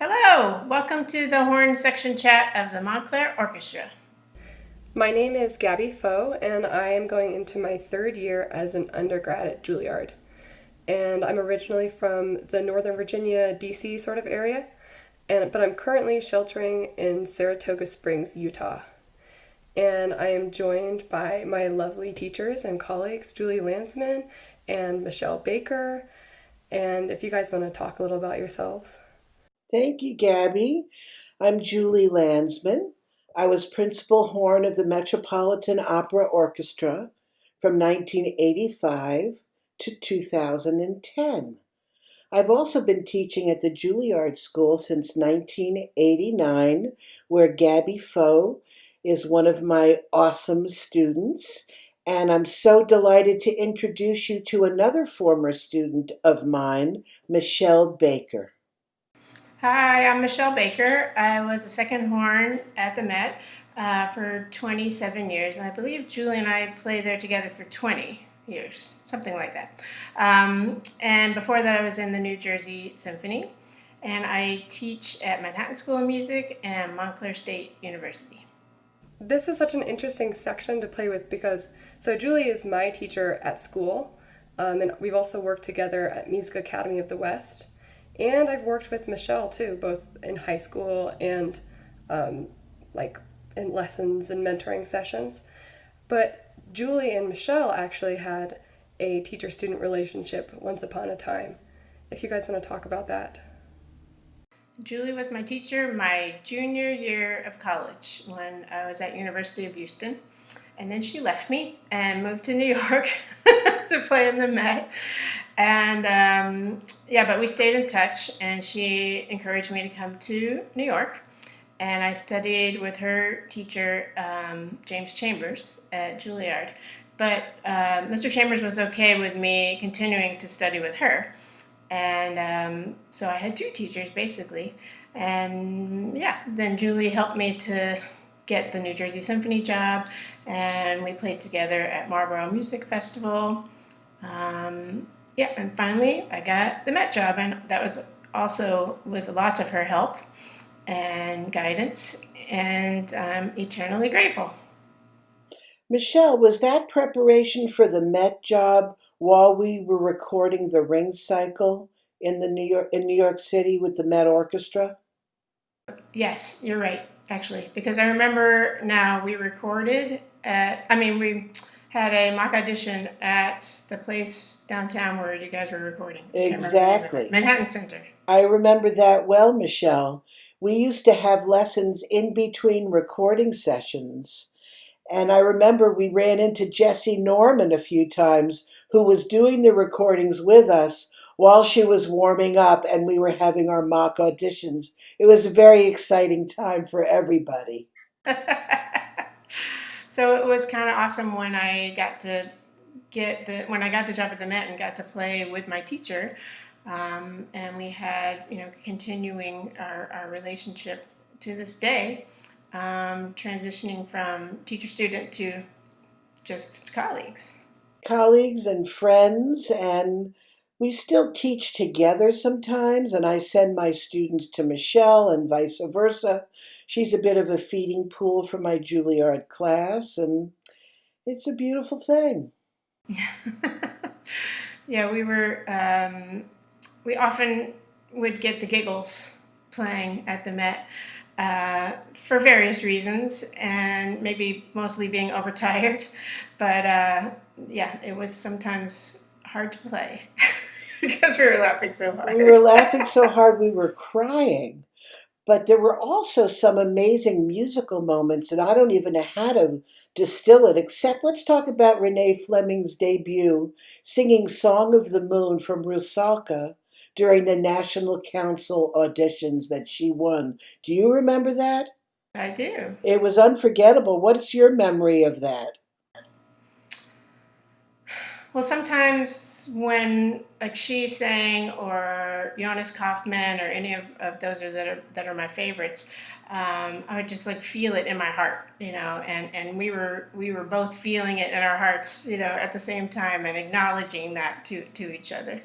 Hello, welcome to the horn section chat of the Montclair Orchestra. My name is Gaby Pho, and I am going into my third year as an undergrad at Juilliard. And I'm originally from the Northern Virginia, DC sort of area, but I'm currently sheltering in Saratoga Springs, Utah. And I am joined by my lovely teachers and colleagues, Julie Landsman and Michelle Baker. And if you guys want to talk a little about yourselves. Thank you, Gabby. I'm Julie Landsman. I was principal horn of the Metropolitan Opera Orchestra from 1985 to 2010. I've also been teaching at the Juilliard School since 1989, where Gaby Pho is one of my awesome students. And I'm so delighted to introduce you to another former student of mine, Michelle Baker. Hi, I'm Michelle Baker. I was the second horn at the Met for 27 years, and I believe Julie and I played there together for 20 years, something like that. And before that, I was in the New Jersey Symphony, and I teach at Manhattan School of Music and Montclair State University. This is such an interesting section to play with because Julie is my teacher at school, and we've also worked together at Music Academy of the West. And I've worked with Michelle too, both in high school and like in lessons and mentoring sessions. But Julie and Michelle actually had a teacher-student relationship once upon a time. If you guys want to talk about that. Julie was my teacher my junior year of college when I was at University of Houston. And then she left me and moved to New York to play in the Met. And but we stayed in touch, and she encouraged me to come to New York. And I studied with her teacher, James Chambers, at Juilliard. But Mr. Chambers was okay with me continuing to study with her. And so I had two teachers, basically. And then Julie helped me to get the New Jersey Symphony job, and we played together at Marlborough Music Festival. And finally I got the Met job, and that was also with lots of her help and guidance, and I'm eternally grateful. Michelle, was that preparation for the Met job while we were recording the Ring Cycle in New York City with the Met Orchestra? Yes, you're right, actually, because I remember now we had a mock audition at the place downtown where you guys were recording. I can't remember the name of it. Exactly. Manhattan Center. I remember that well, Michelle. We used to have lessons in between recording sessions. And I remember we ran into Jessie Norman a few times, who was doing the recordings with us while she was warming up and we were having our mock auditions. It was a very exciting time for everybody. So it was kind of awesome when I got to when I got the job at the Met and got to play with my teacher, and we had continuing our relationship to this day, transitioning from teacher student to just colleagues. Colleagues and friends, and we still teach together sometimes, and I send my students to Michelle and vice versa. She's a bit of a feeding pool for my Juilliard class, and it's a beautiful thing. Yeah, we often would get the giggles playing at the Met for various reasons, and maybe mostly being overtired. But it was sometimes hard to play because we were laughing so hard. We were laughing so hard we were crying. But there were also some amazing musical moments, and I don't even know how to distill it, except let's talk about Renee Fleming's debut singing Song of the Moon from Rusalka during the National Council auditions that she won. Do you remember that? I do. It was unforgettable. What's your memory of that? Well, sometimes when like she sang or Jonas Kaufman or any of those that are my favorites, I would just like feel it in my heart, and we were both feeling it in our hearts, at the same time and acknowledging that to each other.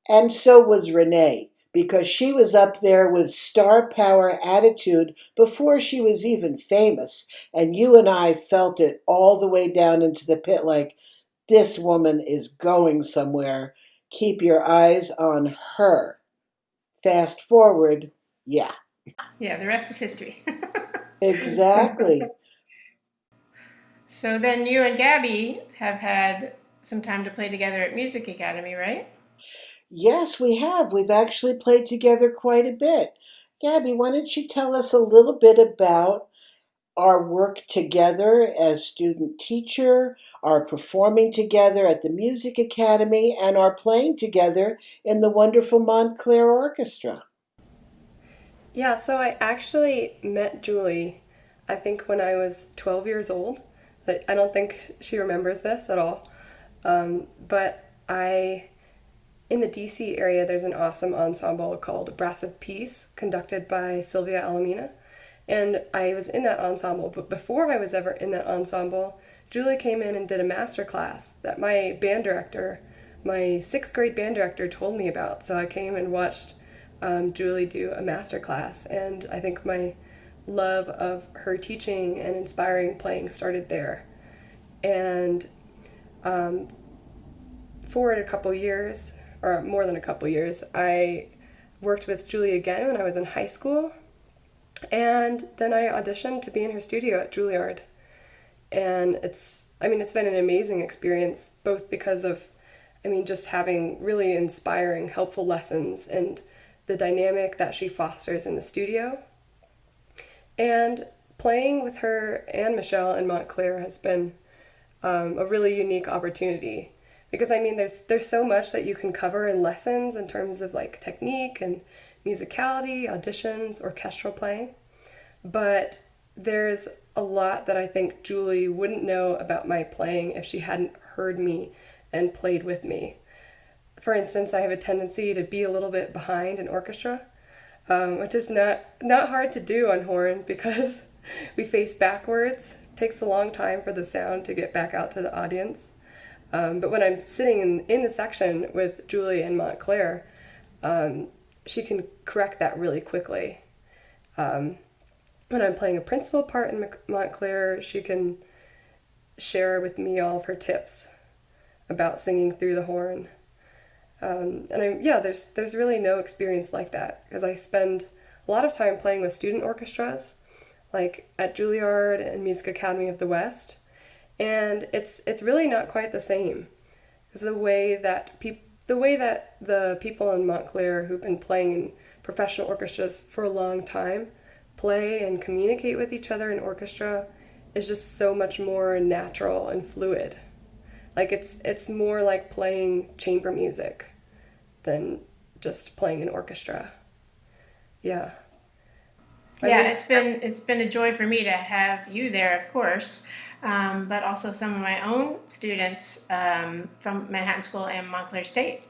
And so was Renee, because she was up there with star power attitude before she was even famous. And you and I felt it all the way down into the pit like, this woman is going somewhere. Keep your eyes on her. Fast forward, yeah, Yeah, the rest is history. exactly. So then you and Gabby have had some time to play together at Music Academy, right? Yes, we have. We've actually played together quite a bit. Gabby, why don't you tell us a little bit about our work together as student teacher, our performing together at the Music Academy, and our playing together in the wonderful Montclair Orchestra? Yeah, so I actually met Julie, I think when I was 12 years old. I don't think she remembers this at all. But in the DC area, there's an awesome ensemble called Brass of Peace, conducted by Sylvia Alamina. And I was in that ensemble, but before I was ever in that ensemble, Julie came in and did a master class that my sixth grade band director, told me about. So I came and watched Julie do a master class, and I think my love of her teaching and inspiring playing started there. And um, for a couple years, or more than a couple years, I worked with Julie again when I was in high school, and then I auditioned to be in her studio at Juilliard. And it's been an amazing experience, both because of, just having really inspiring, helpful lessons and the dynamic that she fosters in the studio. And playing with her and Michelle in Montclair has been a really unique opportunity, because there's so much that you can cover in lessons in terms of like technique and musicality, auditions, orchestral playing. But there's a lot that I think Julie wouldn't know about my playing if she hadn't heard me and played with me. For instance, I have a tendency to be a little bit behind in orchestra, which is not hard to do on horn because we face backwards. It takes a long time for the sound to get back out to the audience. But when I'm sitting in the section with Julie and Montclair, she can correct that really quickly. When I'm playing a principal part in Montclair, she can share with me all of her tips about singing through the horn. There's really no experience like that, because I spend a lot of time playing with student orchestras, like at Juilliard and Music Academy of the West, and it's really not quite the same. Because the way that the people in Montclair who've been playing in professional orchestras for a long time play and communicate with each other in orchestra is just so much more natural and fluid. Like it's more like playing chamber music than just playing an orchestra. Yeah. Yeah, it's been a joy for me to have you there, of course, but also some of my own students from Manhattan School and Montclair State.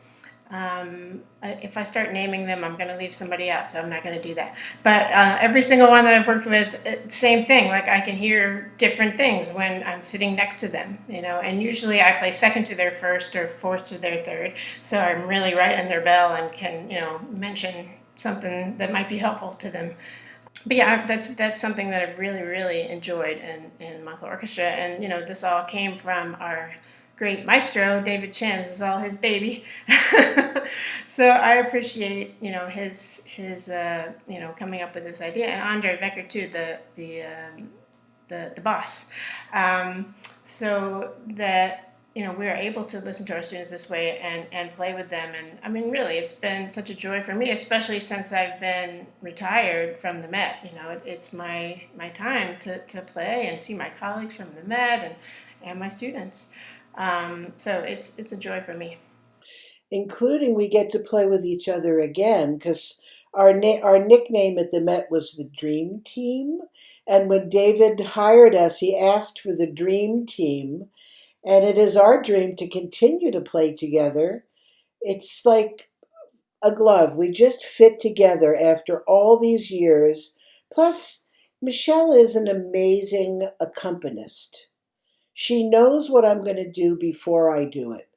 If I start naming them, I'm going to leave somebody out, so I'm not going to do that. But every single one that I've worked with, same thing. Like I can hear different things when I'm sitting next to them, And usually I play second to their first or fourth to their third, so I'm really right in their bell and can, mention something that might be helpful to them. But yeah, that's something that I've really, really enjoyed in Montclair Orchestra, and this all came from our great maestro David Chin. This is all his baby. So I appreciate his coming up with this idea, and Andre Vecker too, the boss, so that we're able to listen to our students this way and play with them. And really, it's been such a joy for me, especially since I've been retired from the Met. It's my time to play and see my colleagues from the Met and my students. So it's a joy for me. Including we get to play with each other again, because our nickname at the Met was the Dream Team. And when David hired us, he asked for the Dream Team. And it is our dream to continue to play together. It's like a glove. We just fit together after all these years. Plus, Michelle is an amazing accompanist. She knows what I'm going to do before I do it.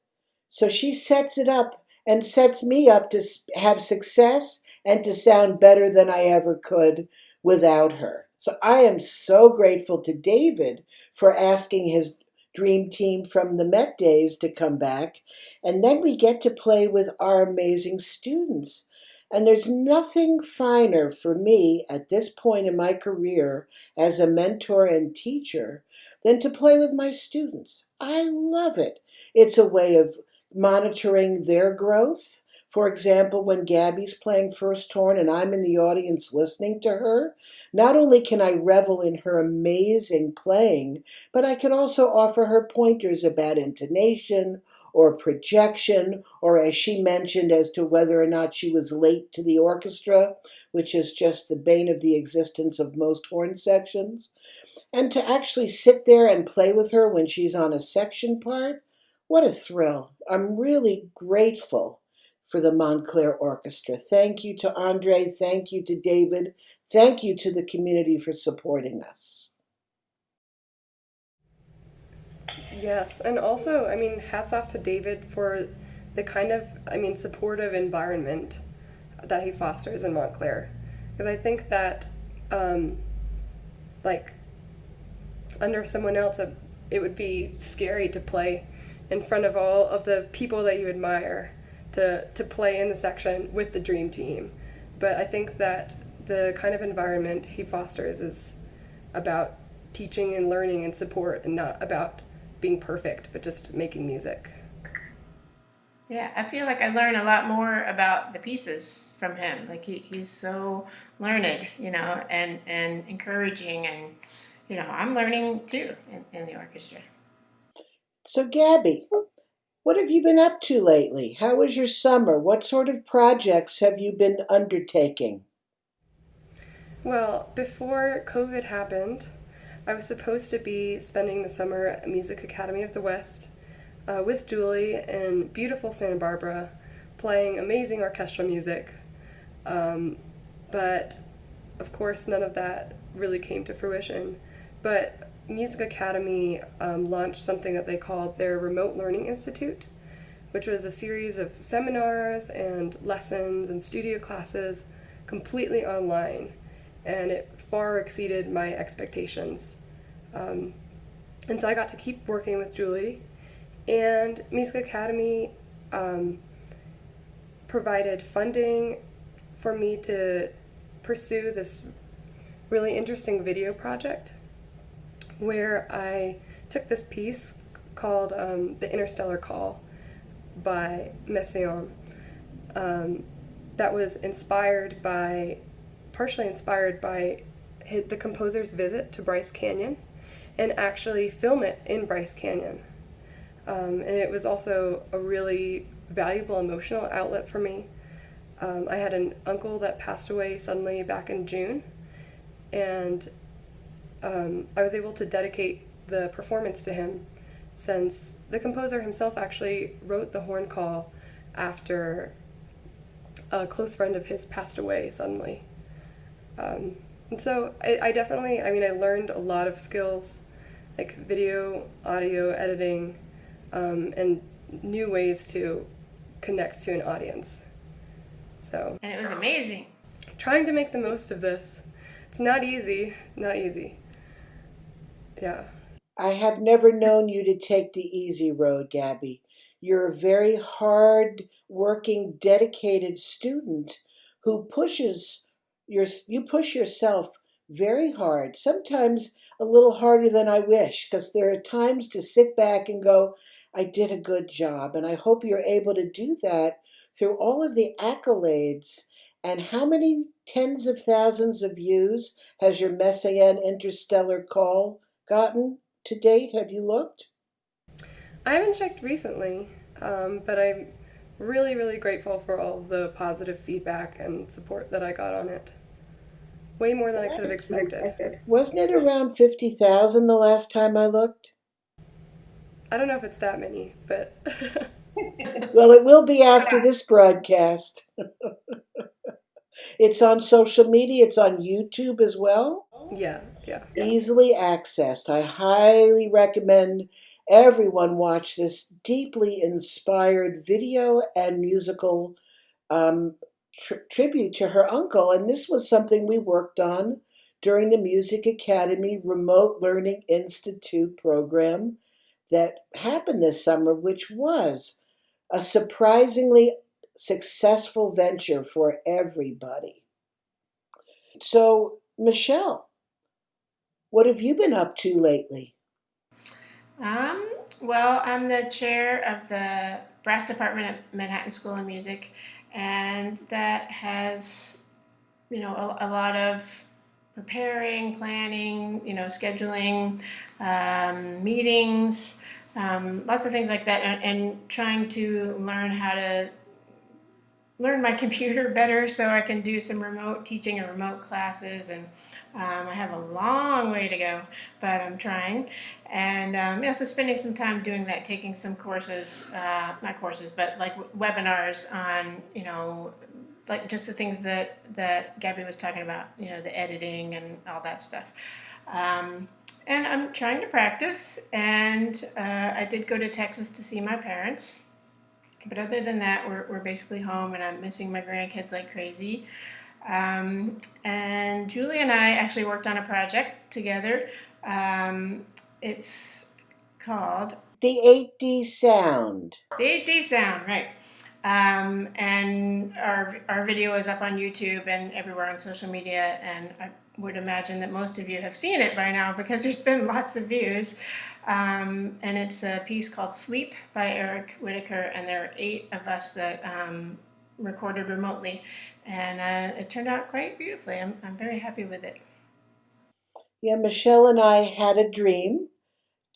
So she sets it up and sets me up to have success and to sound better than I ever could without her. So I am so grateful to David for asking his dream team from the Met days to come back. And then we get to play with our amazing students. And there's nothing finer for me at this point in my career as a mentor and teacher than to play with my students. I love it. It's a way of monitoring their growth. For example, when Gabby's playing first horn and I'm in the audience listening to her, not only can I revel in her amazing playing, but I can also offer her pointers about intonation or projection, or as she mentioned, as to whether or not she was late to the orchestra, which is just the bane of the existence of most horn sections. And to actually sit there and play with her when she's on a section part, what a thrill. I'm really grateful for the Montclair Orchestra. Thank you to Andre. Thank you to David. Thank you to the community for supporting us. Yes, and also, I mean, hats off to David for the kind of, I mean, supportive environment that he fosters in Montclair. Because I think that, um, like, under someone else, it would be scary to play in front of all of the people that you admire, to play in the section with the dream team. But I think that the kind of environment he fosters is about teaching and learning and support, and not about being perfect, but just making music. Yeah, I feel like I learn a lot more about the pieces from him. Like he's so learned, and encouraging, and I'm learning too in the orchestra. So, Gabby, what have you been up to lately? How was your summer? What sort of projects have you been undertaking? Well, before COVID happened, I was supposed to be spending the summer at Music Academy of the West with Julie in beautiful Santa Barbara, playing amazing orchestral music. Um, but of course, none of that really came to fruition. But Music Academy launched something that they called their Remote Learning Institute, which was a series of seminars and lessons and studio classes completely online. And it far exceeded my expectations. Um, and so I got to keep working with Julie. And Music Academy um, provided funding for me to pursue this really interesting video project where I took this piece called The Interstellar Call by Messiaen, that was partially inspired by the composer's visit to Bryce Canyon, and actually film it in Bryce Canyon. And it was also a really valuable emotional outlet for me. I had an uncle that passed away suddenly back in June, and I was able to dedicate the performance to him, since the composer himself actually wrote the horn call after a close friend of his passed away suddenly. And so I definitely, I mean, I learned a lot of skills like video, audio editing, and new ways to connect to an audience. So, And it was amazing. trying to make the most of this. It's not easy, not easy. Yeah. I have never known you to take the easy road, Gabby. You're a very hard working, dedicated student who you push yourself very hard, sometimes a little harder than I wish, because there are times to sit back and go, I did a good job. And I hope you're able to do that through all of the accolades. And how many tens of thousands of views has your Messiaen Interstellar Call gotten to date? Have you looked? I haven't checked recently, but I'm really, really grateful for all of the positive feedback and support that I got on it. Way more than I could have expected. Wasn't it around 50,000 the last time I looked? I don't know if it's that many, but Well, it will be after this broadcast. It's on social media, it's on YouTube as well. yeah, yeah. Easily accessed. I highly recommend everyone watch this deeply inspired video and musical um, tribute to her uncle. And this was something we worked on during the Music Academy Remote Learning Institute program that happened this summer, which was a surprisingly successful venture for everybody. So, Michelle, what have you been up to lately? Um, well, I'm the chair of the brass department at Manhattan School of Music, and that has, a lot of preparing, planning, scheduling, meetings, lots of things like that, and trying to learn how to learn my computer better so I can do some remote teaching and remote classes. And I have a long way to go, but I'm trying. And so spending some time doing that, taking some courses, not courses, but like webinars on, like just the things that Gabby was talking about, the editing and all that stuff. And I'm trying to practice. And I did go to Texas to see my parents. But other than that, we're basically home, and I'm missing my grandkids like crazy. And Julie and I actually worked on a project together. It's called The 8D Sound. the 8D Sound, right? And our video is up on YouTube and everywhere on social media, and I would imagine that most of you have seen it by now because there's been lots of views. And it's a piece called Sleep by Eric Whitaker, and there are 8 of us that recorded remotely, and it turned out quite beautifully. I'm very happy with it. Yeah, Michelle and I had a dream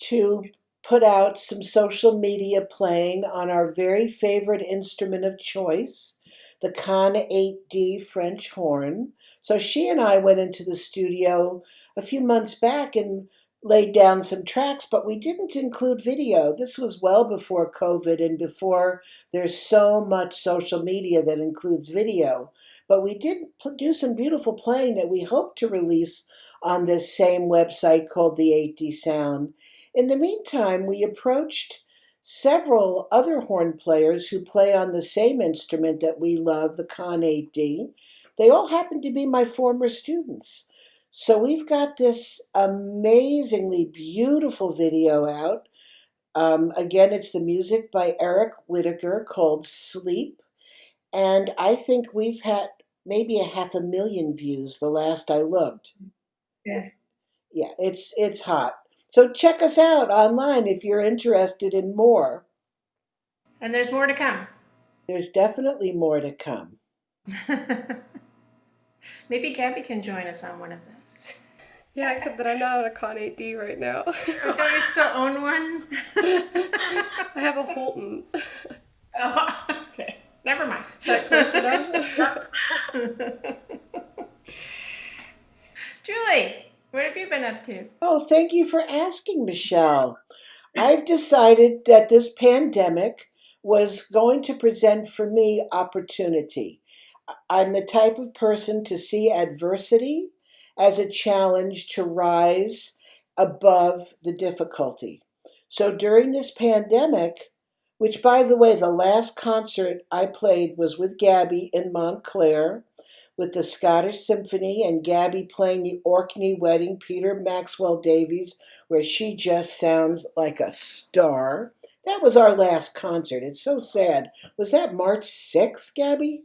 to put out some social media playing on our very favorite instrument of choice, the Con 8D French horn. So she and I went into the studio a few months back and laid down some tracks, but we didn't include video. This was well before COVID and before there's so much social media that includes video. But we did do some beautiful playing that we hope to release on this same website called the 8D Sound. In the meantime, we approached several other horn players who play on the same instrument that we love, the Con 8D. They all happen to be my former students. So we've got this amazingly beautiful video out. Again, it's the music by Eric Whitaker called Sleep. And I think we've had maybe a 500,000 views the last I looked. Yeah. Yeah, it's hot. So check us out online if you're interested in more. And there's more to come. There's definitely more to come. Maybe Gabby can join us on one of those. Yeah, except that I'm not on a Con 8D right now. Oh, don't you still own one? I have a Holton. Oh, okay. Never mind. Is that close enough? Julie, what have you been up to? Oh, thank you for asking, Michelle. I've decided that this pandemic was going to present for me opportunity. I'm the type of person to see adversity as a challenge to rise above the difficulty. So during this pandemic, which by the way, the last concert I played was with Gaby in Montclair with the Scottish Symphony and Gaby playing the Orkney Wedding, Peter Maxwell Davies, where she just sounds like a star. That was our last concert. It's so sad. Was that March 6th, Gaby?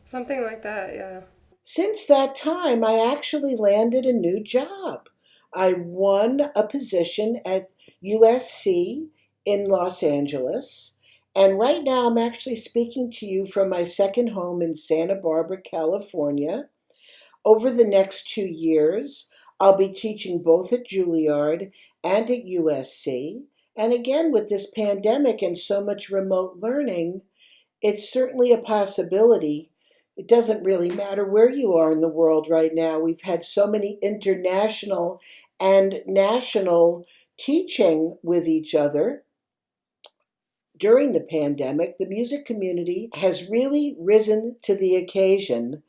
Something like that, yeah. Since that time, I actually landed a new job. I won a position at USC in Los Angeles. And right now, I'm actually speaking to you from my second home in Santa Barbara, California. Over the next 2 years, I'll be teaching both at Juilliard and at USC. And again, with this pandemic and so much remote learning, it's certainly a possibility. It doesn't really matter where you are in the world right now. We've had so many international and national teaching with each other. During the pandemic, the music community has really risen to the occasion.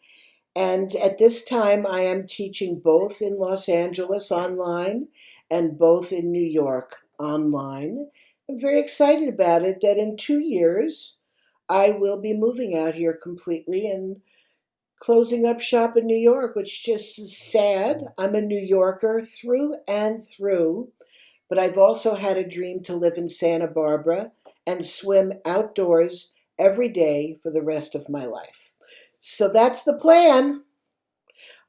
And at this time, I am teaching both in Los Angeles online and both in New York. online. I'm very excited about it that in 2 years I will be moving out here completely and closing up shop in New York, which just is sad. I'm a New Yorker through and through, but I've also had a dream to live in Santa Barbara and swim outdoors every day for the rest of my life. So that's the plan.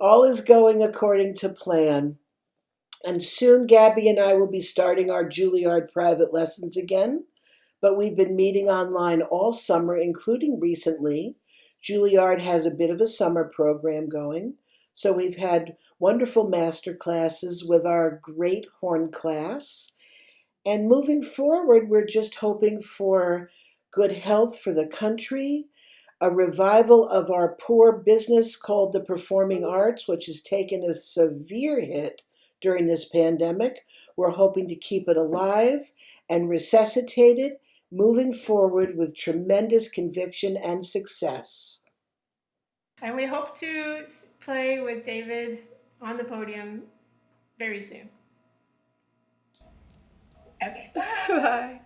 All is going according to plan. And soon Gabby and I will be starting our Juilliard private lessons again. But we've been meeting online all summer, including recently. Juilliard has a bit of a summer program going. So we've had wonderful master classes with our great horn class. And moving forward, we're just hoping for good health for the country, a revival of our poor business called the performing arts, which has taken a severe hit during this pandemic. We're hoping to keep it alive and resuscitate it, moving forward with tremendous conviction and success. And we hope to play with David on the podium very soon. Okay. Bye.